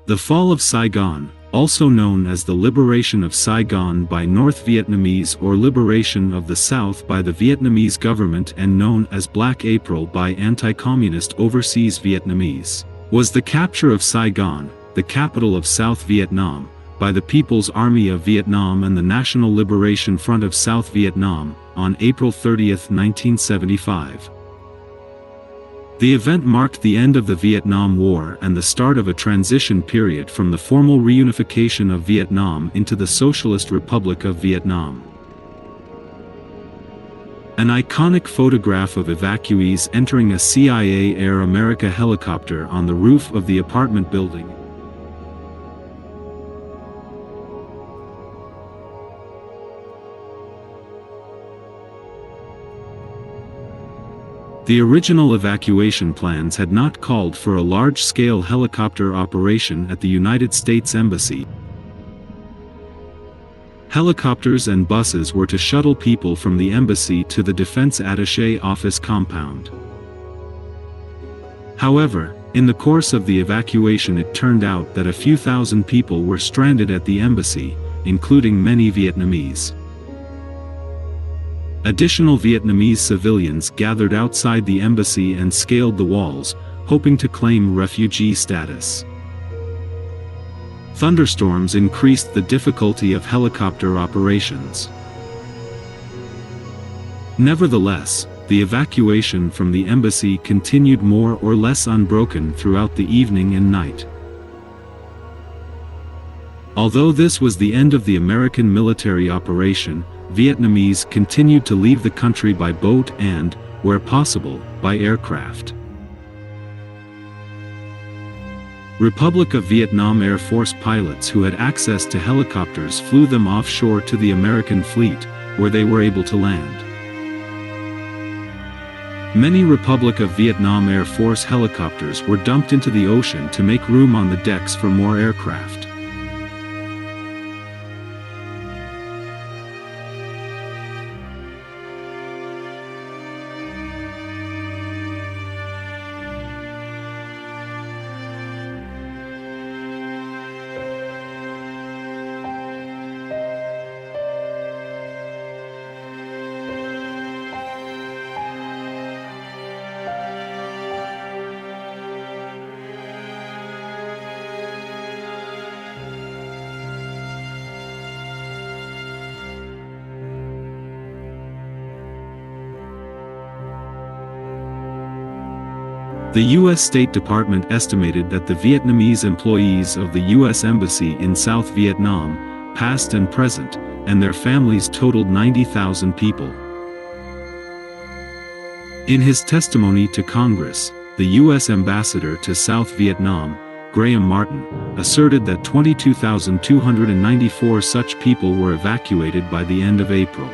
The fall of Saigon, also known as the Liberation of Saigon by North Vietnamese or Liberation of the South by the Vietnamese government and known as Black April by anti-communist overseas Vietnamese, was the capture of Saigon, the capital of South Vietnam, by the People's Army of Vietnam and the National Liberation Front of South Vietnam, on April 30, 1975. The event marked the end of the Vietnam War and the start of a transition period from the formal reunification of Vietnam into the Socialist Republic of Vietnam. An iconic photograph of evacuees entering a CIA Air America helicopter on the roof of the apartment building. The original evacuation plans had not called for a large-scale helicopter operation at the United States Embassy. Helicopters and buses were to shuttle people from the embassy to the defense attaché office compound. However, in the course of the evacuation it turned out that a few thousand people were stranded at the embassy, including many Vietnamese. Additional Vietnamese civilians gathered outside the embassy and scaled the walls, hoping to claim refugee status. Thunderstorms increased the difficulty of helicopter operations. Nevertheless, the evacuation from the embassy continued more or less unbroken throughout the evening and night. Although this was the end of the American military operation, Vietnamese continued to leave the country by boat and, where possible, by aircraft. Republic of Vietnam Air Force pilots who had access to helicopters flew them offshore to the American fleet, where they were able to land. Many Republic of Vietnam Air Force helicopters were dumped into the ocean to make room on the decks for more aircraft. The U.S. State Department estimated that the Vietnamese employees of the U.S. Embassy in South Vietnam, past and present, and their families totaled 90,000 people. In his testimony to Congress, the U.S. Ambassador to South Vietnam, Graham Martin, asserted that 22,294 such people were evacuated by the end of April.